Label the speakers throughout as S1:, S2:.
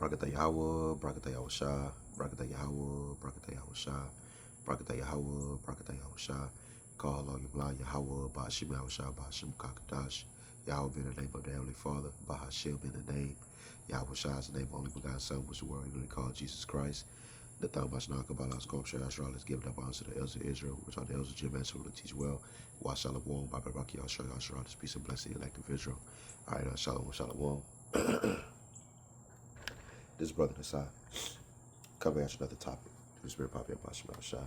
S1: Brakata Yahweh, Brakata Yahweh Shah, Brakata Yahweh, Brakata Yahweh Shah, Brakata Yahweh, Brakata Yahweh Shah. Call on Yahweh Yahweh, Ba'ashim Yahweh Shah, Ba'ashim Kakadash. Yahweh in the name of the Heavenly Father, Bahashim in the name. Yahweh Shah is the name of only begotten Son, which the world really called Jesus Christ. The Thamashna Kabbalah Sculpture Astral is given up unto the elders of Israel, which are the elders of Jim and to teach well. Wa Shalom, Baba Raki Astral, Astral, this peace and blessing, elect of Israel. All right, Shalom, Shalom. This brother Nasai, coming at another topic. The Spirit Papa Bashim Shai.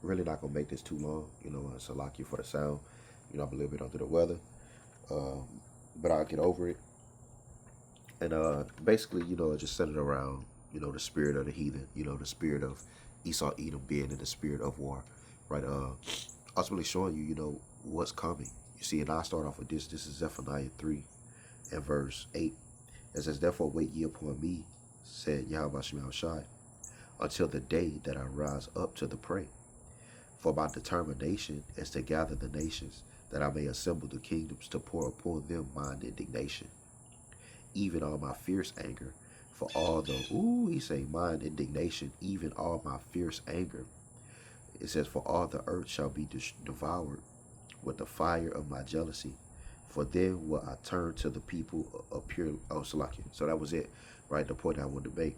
S1: Really not gonna make this too long, Salaki for the sound. I'm a little bit under the weather. But I'll get over it. And basically, just centered around, the spirit of the heathen, the spirit of Esau Edom being in the spirit of war, right? Ultimately showing you, what's coming. You see, and I'll start off with this. This is Zephaniah 3 and verse 8. It says, therefore wait ye upon me, said Yahweh Shemel Shai, until the day that I rise up to the prey. For my determination is to gather the nations, that I may assemble the kingdoms to pour upon them mine indignation. Even all my fierce anger, for all the, he say mine indignation, even all my fierce anger. It says, for all the earth shall be devoured with the fire of my jealousy. For then will I turn to the people of pure, Salakia. So that was it, right? The point I wanted to make.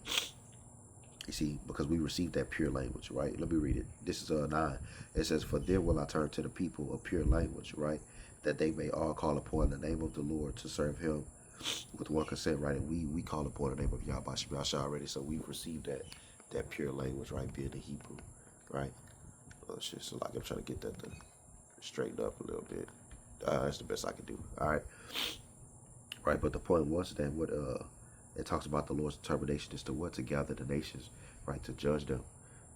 S1: You see, because we received that pure language, right? Let me read it. This is 9. It says, for then will I turn to the people of pure language, right? That they may all call upon the name of the Lord to serve him with one consent, right? And we call upon the name of Yahweh Shemel already, so we've received that pure language, right? Being the Hebrew, right? Oh shit, so like I'm trying to get that to straighten up a little bit. That's the best I can do. All right. Right, but the point was that what it talks about the Lord's determination is to what? To gather the nations, right? To judge them.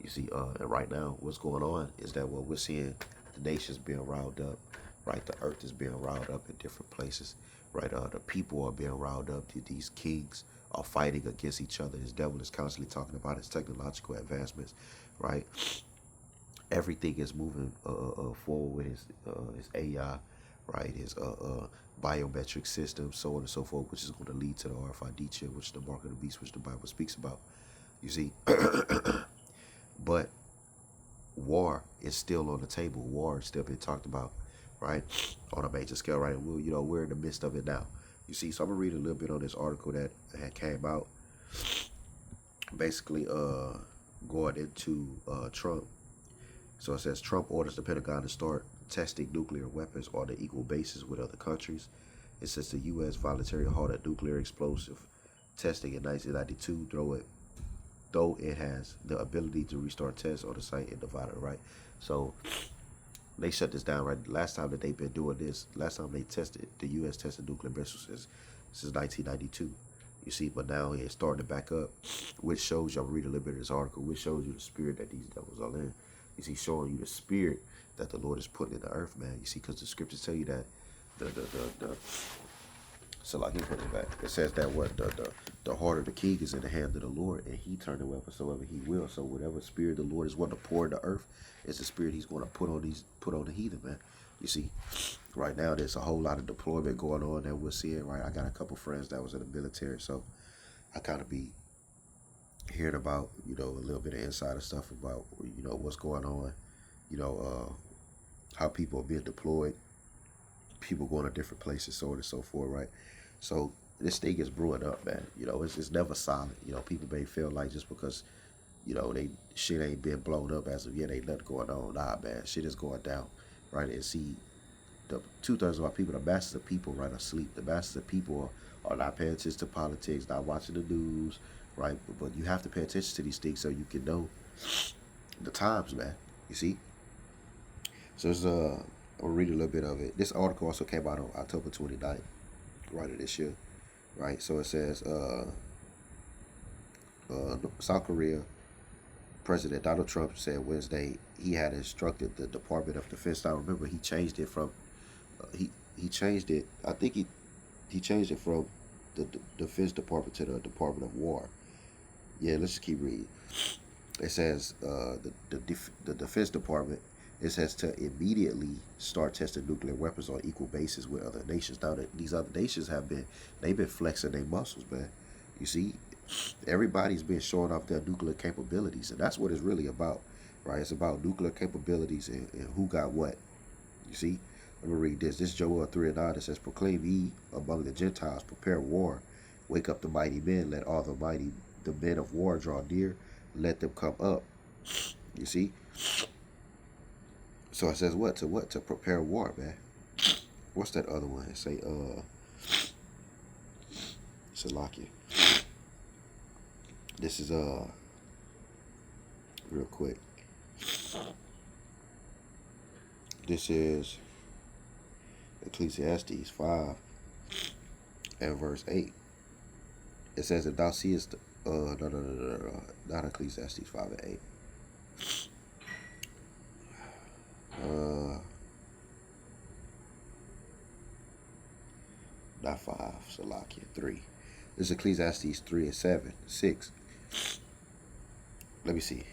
S1: You see, and right now what's going on is that what we're seeing, the nations being riled up, right? The earth is being riled up in different places, right? The people are being riled up. These kings are fighting against each other. This devil is constantly talking about his technological advancements, right? Everything is moving forward with his AI, right? His biometric system, so on and so forth, which is going to lead to the RFID chip, which is the mark of the beast, which the Bible speaks about. You see, but war is still on the table. War is still being talked about, right, on a major scale, right? And we're in the midst of it now. You see, so I'm gonna read a little bit on this article that had came out, basically going into Trump. So it says Trump orders the Pentagon to start testing nuclear weapons on an equal basis with other countries. It says the U.S. voluntarily halted nuclear explosive testing in 1992, though it has the ability to restart tests on the site in Nevada, right? So they shut this down, right? Last time that they've been doing this, last time they tested, the U.S. tested nuclear missiles since 1992. You see, but now it's starting to back up, which shows you, I'm reading a little bit of this article, which shows you the spirit that these devils are in. You see, showing you the spirit that the Lord is putting in the earth, man. You see, because the scriptures tell you that so like he put it back. It says that what the heart of the king is in the hand of the Lord, and he turned it whatsoever he will. So whatever spirit the Lord is wanting to pour in the earth is the spirit he's going to put on the heathen, man. You see, right now there's a whole lot of deployment going on that we're seeing, right? I got a couple friends that was in the military, so I kind of be hearing about, a little bit of insider stuff about, what's going on, how people are being deployed, people going to different places, so on and so forth, right? So this thing is brewing up, man. It's never solid. People may feel like just because, they shit ain't been blown up as of yet, ain't nothing going on. Nah, man, shit is going down, right? And see, the 2/3 of our people, the masses of people, right, are asleep. The masses of people are not paying attention to politics, not watching the news, right? But you have to pay attention to these things so you can know the times, man. You see? So I'll read a little bit of it. This article also came out on October 29th, right, of this year, right? So it says, South Korea President Donald Trump said Wednesday he had instructed the Department of Defense. I remember he changed it from, he changed it. I think he changed it from the Defense Department to the Department of War. Yeah, let's just keep reading. It says the Defense Department, it says to immediately start testing nuclear weapons on equal basis with other nations. Now that these other nations they've been flexing their muscles, man. You see, everybody's been showing off their nuclear capabilities, and that's what it's really about, right? It's about nuclear capabilities and who got what. You see, let me read this. This Joel 3:9. It says, "Proclaim ye among the Gentiles, prepare war, wake up the mighty men, let all the men of war draw near, let them come up." You see, so it says what to what to prepare war, man. What's that other one? It say Salakia. This is real quick. This is Ecclesiastes 5 and verse 8. It says, "If thou seest no, not Ecclesiastes 5 and 8. Not 5, Salakia 3. This is Ecclesiastes 3 and 7, 6. Let me see.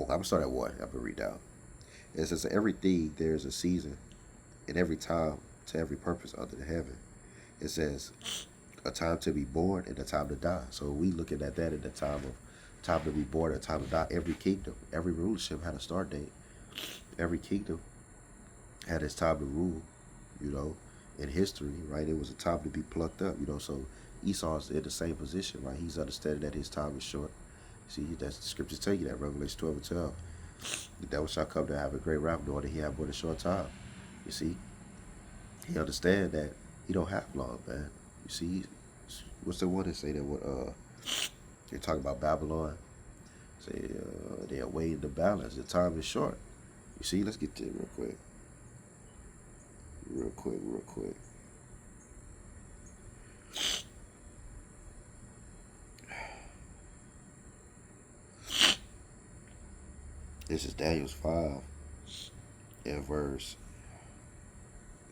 S1: I'm starting at 1. I'm gonna read down. It says, "Everything there is a season, and every time to every purpose under the heaven." It says, a time to be born and a time to die. So we looking at that in the time to be born and time to die. Every kingdom, every rulership had a start date. Every kingdom had its time to rule, you know, in history, right? It was a time to be plucked up, you know. So Esau's in the same position, right? He's understanding that his time is short. See, that's the scriptures tell you that, Revelation 12 and 12. The devil shall come to have a great wrath, knowing that he have but a short time. You see, he understand that he don't have long, man. You see, what's the one that say that what they're talking about Babylon? Say they're weighing the balance. The time is short. You see, let's get to it real quick. Real quick. This is Daniel's 5 and verse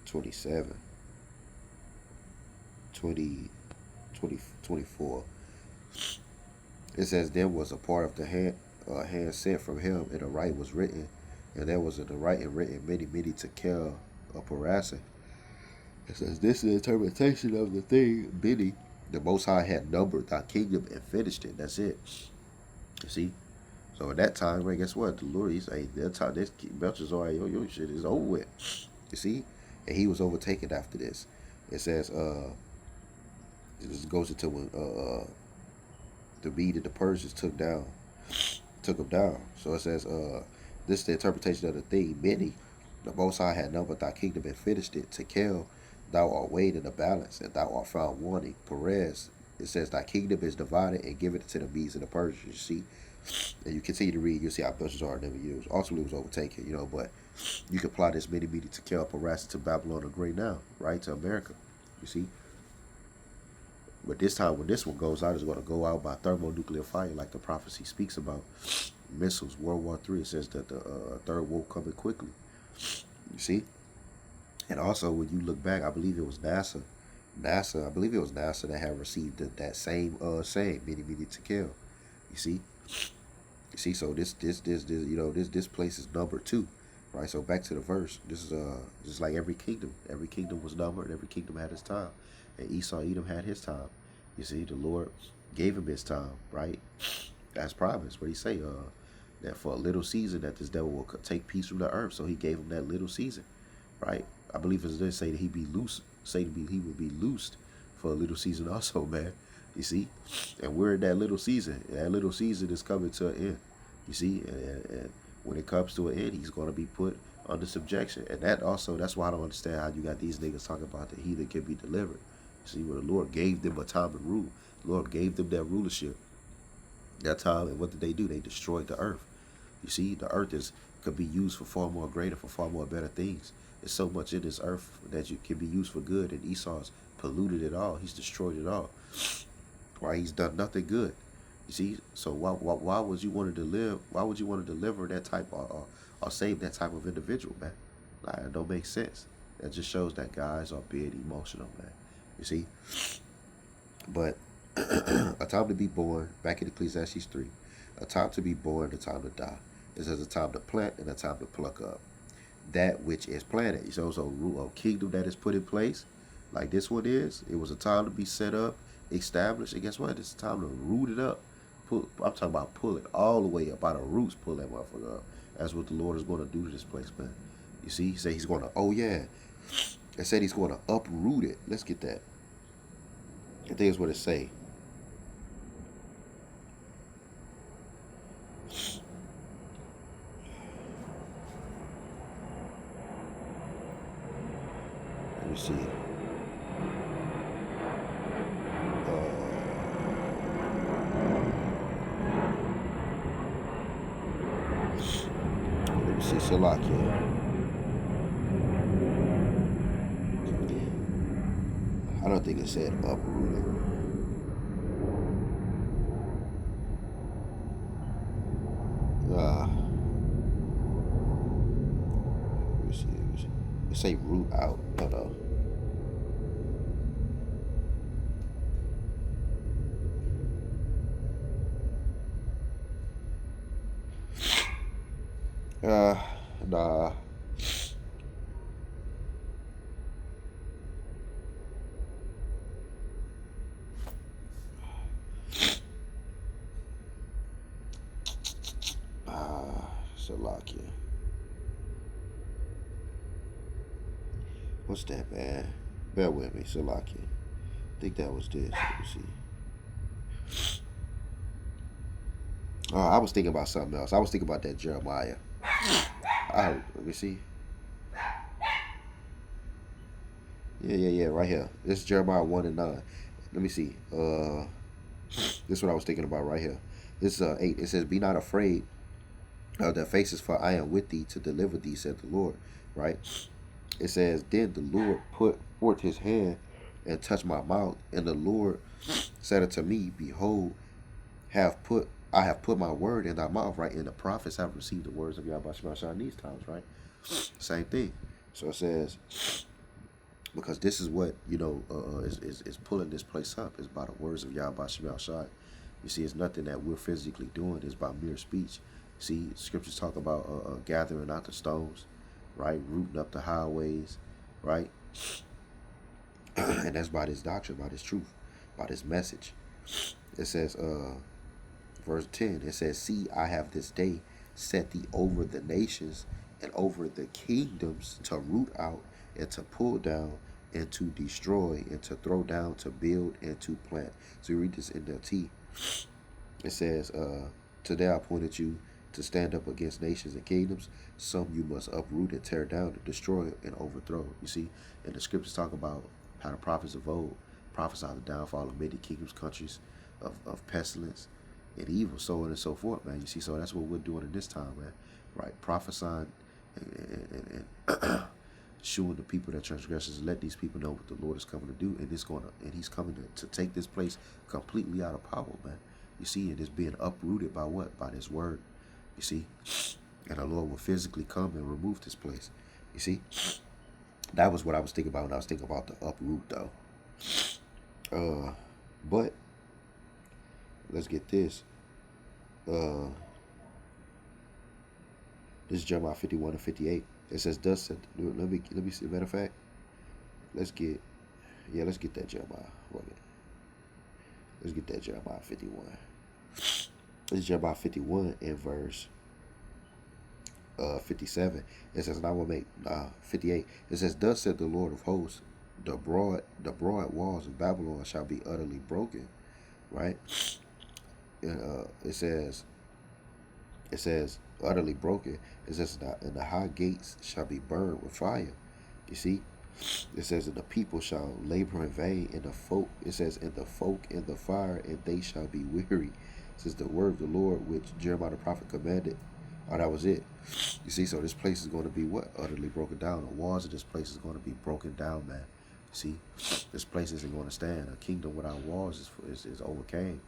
S1: 27, 24. It says, "There was a part of the hand sent from him, and a right was written, and there was in the writing written many to kill a Parasah." It says, "This is the interpretation of the thing, many. The Most High had numbered thy kingdom and finished it." That's it. You see? So at that time, right, guess what? The Lord, he said, that time, this Belshazzar, your shit is over with. You see? And he was overtaken after this. It says, it goes into when the Mede and the Persians took him down. So it says, this is the interpretation of the thing. Many, the Most High had numbered thy kingdom and finished it. To kill, thou art weighed in the balance, and thou art found wanting. Perez, it says, thy kingdom is divided and given to the Medes and the Persians. You see? And you continue to read, you'll see how Belshazzar never used. Ultimately, was overtaken, you know, but you can apply this many to kill Parasah to Babylon the Great now, right, to America. You see? But this time, when this one goes out, it's going to go out by thermonuclear fire, like the prophecy speaks about. Missiles, World War III, it says that the third war coming quickly. You see? And also, when you look back, I believe it was NASA. I believe it was NASA that had received that same saying, many to kill. You see? You see, so this you know, this place is number 2, right? So back to the verse. This is just like every kingdom. Every kingdom was numbered. Every kingdom had its time, and Esau, Edom had his time. You see, the Lord gave him his time, right? As promised. What he say? That for a little season, that this devil will take peace from the earth. So he gave him that little season, right? I believe it's this say that he be loose. Say he would be loosed for a little season also, man. You see, and we're in that little season. That little season is coming to an end. You see, and when it comes to an end, he's going to be put under subjection. And that's why I don't understand how you got these niggas talking about the heathen can be delivered. You see, when the Lord gave them a time to rule, the Lord gave them that rulership, that time, and what did they do? They destroyed the earth. You see, the earth could be used for far more greater, for far more better things. There's so much in this earth that you can be used for good, and Esau's polluted it all. He's destroyed it all. Why? He's done nothing good. You see, so why would you want to live? Why would you want to deliver that type or save that type of individual, man? Like, it don't make sense. That just shows that guys are being emotional, man. You see, but a time to be born. Back in Ecclesiastes 3, a time to be born, a time to die. It says a time to plant and a time to pluck up that which is planted. So a kingdom that is put in place, like this one is. It was a time to be set up. established. And guess what? It's time to root it up. I'm talking about pull it all the way up by the roots. Pull that motherfucker up. That's what the Lord is going to do to this place, man. You see, he said he's going to. Oh yeah, it said he's going to uproot it. Let's get that. I think it's what it say. Let me see. Let me see. Salakia. I don't think it said uprooted. Let me see. It say root out. No. Nah. Salakia. What's that, man? Bear with me, Salakia. I think that was this. Let me see. I was thinking about something else. I was thinking about that Jeremiah. Let me see. Yeah, right here. This is Jeremiah 1 and 9. Let me see. This is what I was thinking about right here. This is 8. It says, "Be not afraid of their faces, for I am with thee to deliver thee," said the Lord. Right? It says, "Then the Lord put forth his hand and touched my mouth, and the Lord said unto me, Behold, I have put my word in thy mouth," right? And the prophets have received the words of Yahweh Shemashah in these times, right? Same thing. So it says, because this is what, is pulling this place up, is by the words of Yahweh Shemashah. You see, it's nothing that we're physically doing. It's by mere speech. See, scriptures talk about gathering out the stones, right? Rooting up the highways, right? And that's by this doctrine, by this truth, by this message. It says, verse 10, it says, "See, I have this day set thee over the nations and over the kingdoms to root out and to pull down and to destroy and to throw down, to build and to plant." So you read this in the T. It says, "Today I appointed you to stand up against nations and kingdoms. Some you must uproot and tear down and destroy and overthrow." You see, and the scriptures talk about how the prophets of old prophesied the downfall of many kingdoms, countries, of pestilence and evil, so on and so forth, man. You see, so that's what we're doing in this time, man. Right? Prophesying and showing the people that transgressions, let these people know what the Lord is coming to do, and he's coming to take this place completely out of power, man. You see, and it's being uprooted by what? By this word. You see? And the Lord will physically come and remove this place. You see? That was what I was thinking about when I was thinking about the uproot, though. But let's get this. This is Jeremiah 51 and 58. It says, "Thus said," let me see. Matter of fact, let's get that Jeremiah. Let's get that Jeremiah 51. This is Jeremiah 51 in verse 57. It says, and I will make 58. It says, "Thus said the Lord of hosts, the broad walls of Babylon shall be utterly broken." Right? It says utterly broken. It says, "And the high gates shall be burned with fire." You see, it says, "And the people shall labor in vain, and the folk," it says, "and the folk in the fire, and they shall be weary." It says, "The word of the Lord which Jeremiah the prophet commanded." Oh, that was it. You see, so this place is going to be what? Utterly broken down. The walls of this place is going to be broken down, man. You see, this place isn't going to stand. A kingdom without walls is overcame.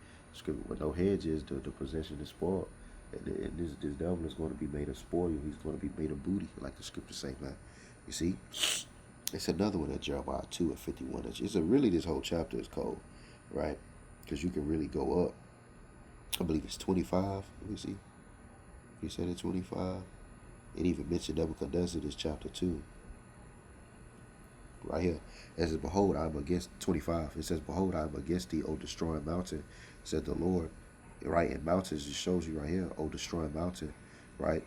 S1: With no hedges, the possession is spoiled. And this devil is going to be made a spoil. He's going to be made a booty, like the scriptures say, man. You see? It's another one at Jeremiah 2 and 51. Really, this whole chapter is cold, right? Because you can really go up. I believe it's 25. Let me see. He said it 25. It even mentioned Nebuchadnezzar, this chapter 2. right here. It says, behold, I am against 25. It says, behold, I am against thee, O destroying mountain, said the Lord. Right, and mountains, it shows you right here, O destroying mountain, right?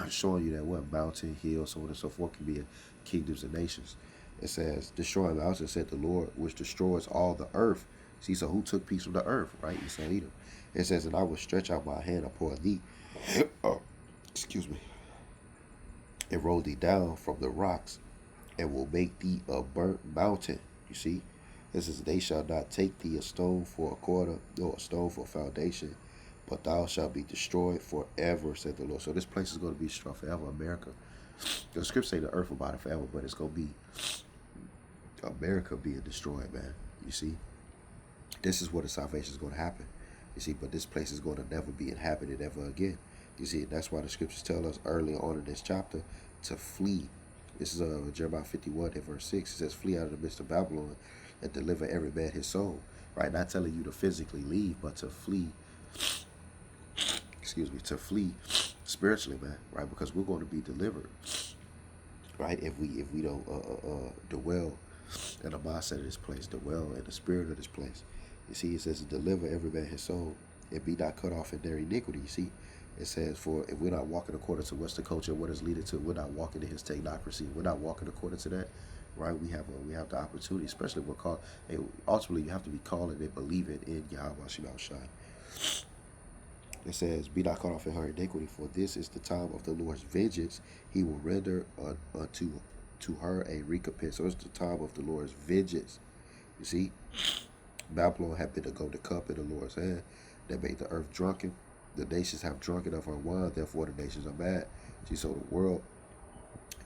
S1: Showing you that what mountain, hill, so on and so forth can be kingdoms and nations. It says, destroying mountain, said the Lord, which destroys all the earth. See, so who took peace from the earth, right? Esau, Edom. It says, and I will stretch out my hand upon thee. Oh, excuse me. And roll thee down from the rocks, and will make thee a burnt mountain. You see? It says, they shall not take thee a stone for a corner, nor a stone for a foundation, but thou shalt be destroyed forever, said the Lord. So this place is going to be destroyed forever, America. The scripture say the earth will abide it forever, but it's going to be America being destroyed, man. You see? This is where the salvation is going to happen. You see, but this place is going to never be inhabited ever again. You see, that's why the scriptures tell us early on in this chapter to flee. This is Jeremiah 51 and verse 6. It says, flee out of the midst of Babylon and deliver every man his soul. Right? Not telling you to physically leave, but to flee. Excuse me, to flee spiritually, man. Right? Because we're going to be delivered. Right? If we don't dwell in the mindset of this place, dwell in the spirit of this place. You see, it says, deliver every man his soul and be not cut off in their iniquity. You see, it says, for if we're not walking according to Western culture, what is leading to, we're not walking in his technocracy. We're not walking according to that, right? We have the opportunity, especially if we're called. Ultimately, you have to be calling and believing in Yahweh Shema Shai. It says, be not caught off in her iniquity, for this is the time of the Lord's vengeance. He will render unto to her a recompense. So it's the time of the Lord's vengeance. You see, Babylon had been the golden cup in the Lord's hand that made the earth drunken. The nations have drunken of her wine, therefore the nations are mad. See, so the world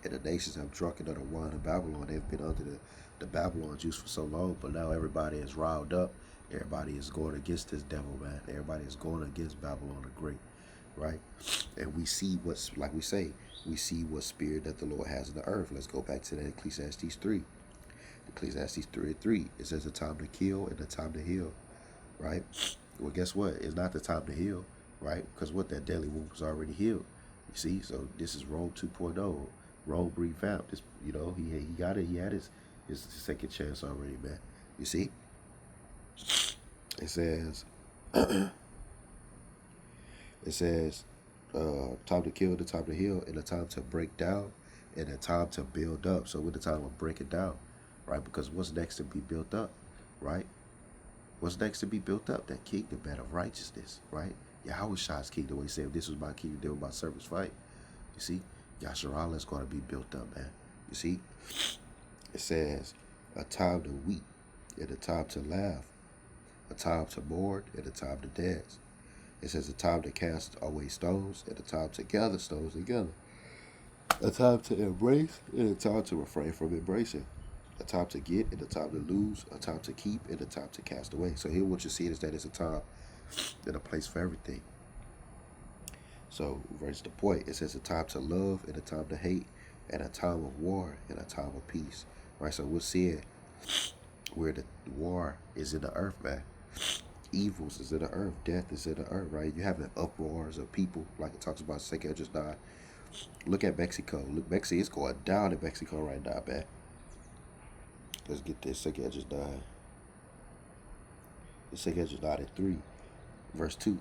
S1: and the nations have drunken of the wine of Babylon. They've been under the Babylon juice for so long, but now everybody is riled up. Everybody is going against this devil, man. Everybody is going against Babylon the Great, right? And we see what's, like we say, we see what spirit that the Lord has in the earth. Let's go back to that Ecclesiastes 3. Ecclesiastes 3:3. It says the time to kill and the time to heal, right? Well, guess what? It's not the time to heal, right? Because what, that deadly wound was already healed. You see, so this is Rome 2.0. Rome revamped. This, you know, he got it. He had his second chance already, man. You see, it says, it says, time to kill, the time to heal, and the time to break down, and the time to build up. So we're the time of breaking down, right? Because what's next to be built up, right? What's next to be built up? That kingdom, man, of righteousness, right? Yahweh Shai's kingdom, when he said, if this was my kingdom, then my servants fight. You see, Yasharallah is going to be built up, man. You see, it says, a time to weep, and a time to laugh, a time to mourn, and a time to dance. It says a time to cast away stones, and a time to gather stones together. A time to embrace, and a time to refrain from embracing. A time to get, and a time to lose. A time to keep, and a time to cast away. So here what you see is that it's a time and a place for everything. So, verse the point, it says a time to love, and a time to hate, and a time of war, and a time of peace. Right, so we're seeing where the war is in the earth, man. Evils is in the earth, death is in the earth, right? You have the uproars of people, like it talks about 2 Esdras 9. Look at Mexico. Look, Mexico is going down in Mexico right now, man. Let's get this 2 Esdras 9. It's 2 Esdras 9 and 3, verse 2,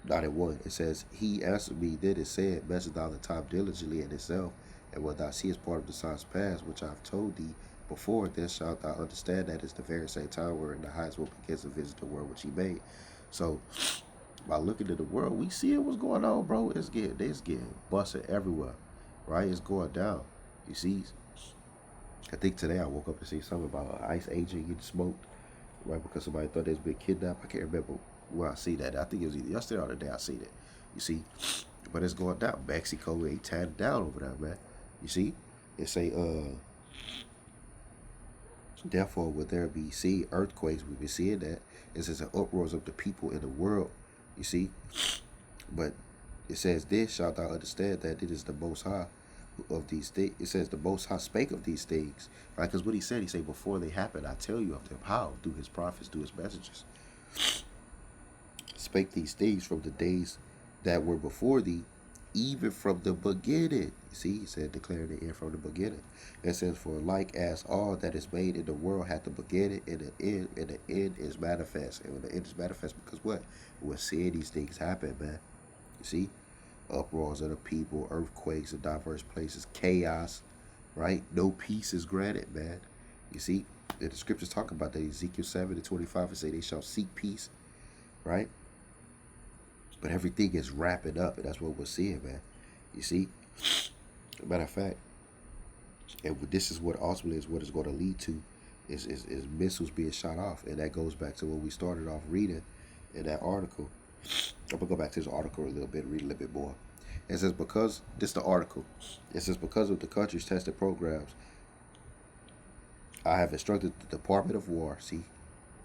S1: 9 and 1. It says, he answered me then and said, measure thou the time diligently in itself, and what thou seest part of the signs past, which I have told thee before, then shalt thou understand that it's the very same time wherein the highest will begins to visit the world which he made. So, by looking at the world, we see what's going on, bro. It's getting busted everywhere, right? It's going down. You see, I think today I woke up and see something about an ICE agent getting smoked, right? Because somebody thought they'd been kidnapped. I can't remember where I see that. I think it was either yesterday or the day I seen it. You see, but it's going down. Mexico ain't tied down over there, man. You see, it say, therefore, will there be earthquakes? We've been seeing that. It says an uproars of the people in the world. You see, but it says, this shalt thou understand that it is the Most High of these things. It says the Most High spake of these things, right? Because what he said before they happen, I tell you of them. How? Through his prophets, through his messengers. Spake these things from the days that were before thee, even from the beginning. You see, he said, declaring the end from the beginning. It says, for like as all that is made in the world had the beginning and the end, and the end is manifest. And when the end is manifest, because what? We're seeing these things happen, man. You see? Uproars of the people, earthquakes in diverse places, chaos, right? No peace is granted, man. You see? And the scriptures talk about that. Ezekiel 7:25 and say they shall seek peace, right? But everything is wrapping up, and that's what we're seeing, man. You see? Matter of fact, and this is what ultimately is what it's going to lead to is missiles being shot off. And that goes back to what we started off reading in that article. I'm going to go back to this article a little bit, read a little bit more. It says, because, this is the article. It says, because of the country's testing programs, I have instructed the Department of War, see,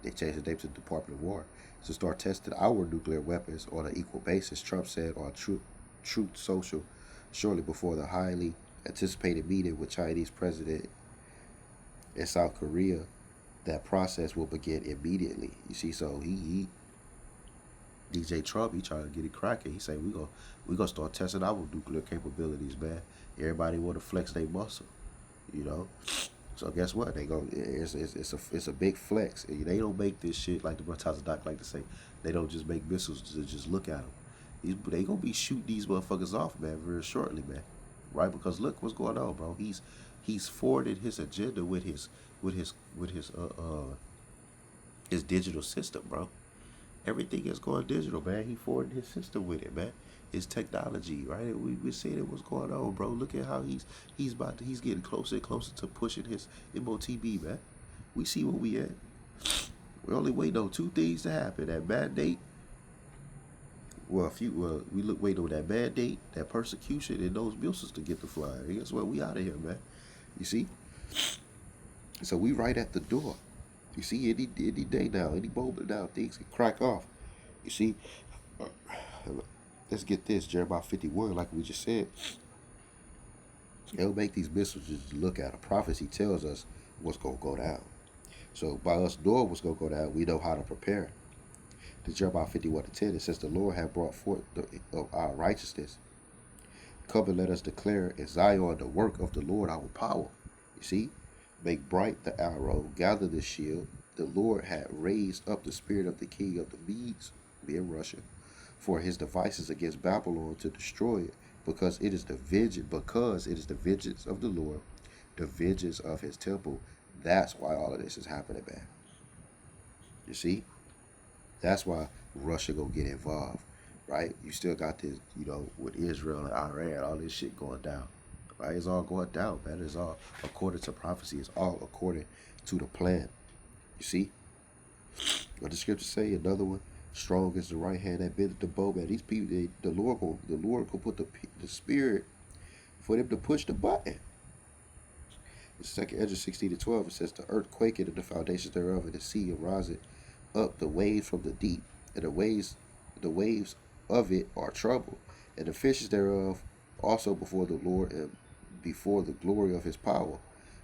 S1: they changed the name to the Department of War, to start testing our nuclear weapons on an equal basis, Trump said on Truth Social shortly before the highly anticipated meeting with Chinese President in South Korea. That process will begin immediately. You see, so he DJ Trump, he trying to get it cracking. He say we gonna start testing our nuclear capabilities, man. Everybody want to flex their muscle, you know. So guess what? They go. It's a big flex. They don't make this shit like the brothers doc like to say. They don't just make missiles to just look at them. They gonna be shooting these motherfuckers off, man, very shortly, man. Right? Because look what's going on, bro. He's forwarded his agenda with his digital system, bro. Everything is going digital, man. He forwarded his system with it, man. His technology, right? We seeing it what's going on, bro. Look at how he's getting closer and closer to pushing his MOTB, man. We see where we at. We're only waiting on two things to happen: that mandate. We waiting on that mandate, that persecution, and those missiles to get to flying. And guess what? We out of here, man. You see? So we right at the door. You see, any day now, any moment now, things can crack off. You see? Let's get this, Jeremiah 51, like we just said. They'll make these missiles just look at. A prophecy tells us what's going to go down. So by us knowing what's going to go down, we know how to prepare. The Jeremiah 51:10, it says, the Lord hath brought forth of our righteousness. Come and let us declare in Zion the work of the Lord our power. You see? Make bright the arrow, gather the shield. The Lord had raised up the spirit of the king of the Medes, being Russia, for his devices against Babylon to destroy it, because it is the vengeance of the Lord, the vengeance of his temple. That's why all of this is happening, man. You see? That's why Russia gonna get involved, right? You still got this, with Israel and Iran, all this shit going down. Right? It's all going down, man. It's all according to prophecy. It's all according to the plan. You see? What the scriptures say, another one, strong is the right hand that bendeth the bow, man. These people, the Lord will put the spirit for them to push the button. In 2 Ezra 16:12, it says, the earth quaketh and the foundations thereof, and the sea ariseth up the waves from the deep, and the waves of it are troubled, and the fishes thereof also before the Lord and before the glory of his power.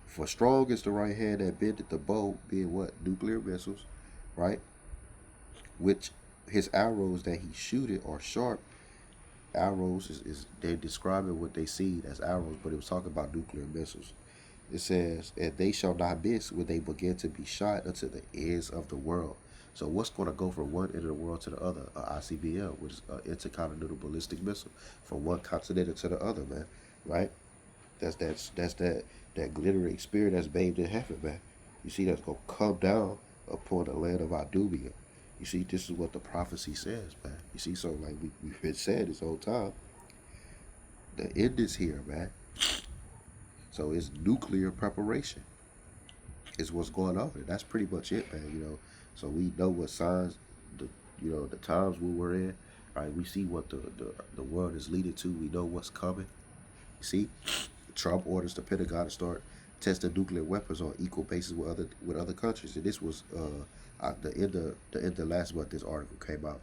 S1: For strong is the right hand that bendeth the bow, being what? Nuclear missiles, right? Which his arrows that he shooted are sharp. Arrows is they're describing what they see as arrows, but it was talking about nuclear missiles. It says, and they shall not miss when they begin to be shot unto the ends of the world. So what's going to go from one end of the world to the other? ICBM, which is an intercontinental ballistic missile, from one continent to the other, man. Right? That's that glittering spirit that's bathed in heaven, man. You see, that's gonna come down upon the land of Idumea. You see, this is what the prophecy says, man. You see, so like we've been saying this whole time, the end is here, man. So it's nuclear preparation is what's going on, and that's pretty much it, man. So we know what signs, the times we we're in, right? We see what the world is leading to. We know what's coming. You see, Trump orders the Pentagon to start testing nuclear weapons on equal basis with other countries, and this was the end of last month. This article came out.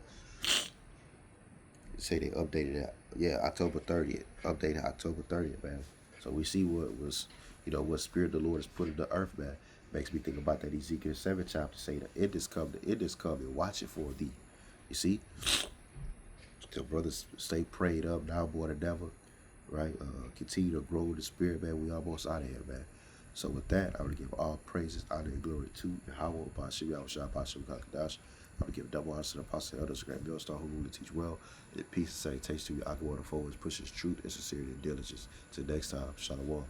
S1: Say they updated it. Yeah, October 30th. Updated October 30th, man. So we see what Spirit of the Lord has put in the earth, man. Makes me think about that Ezekiel 7 chapter, say the end is coming, watch it for thee. You see? So brothers, stay prayed up now more than ever, right? Continue to grow in the spirit, man. We almost out of here, man. So with that, I would give all praises, honor, and glory to Yahweh, Bashim, Yahushua, Bashim, Kakadash. I would give double honor to the apostle, elders, grand millstone, who rule and teach well. And peace and salutation to you, Akawada forwards, pushes truth and sincerity and diligence. Till next time, Shalom.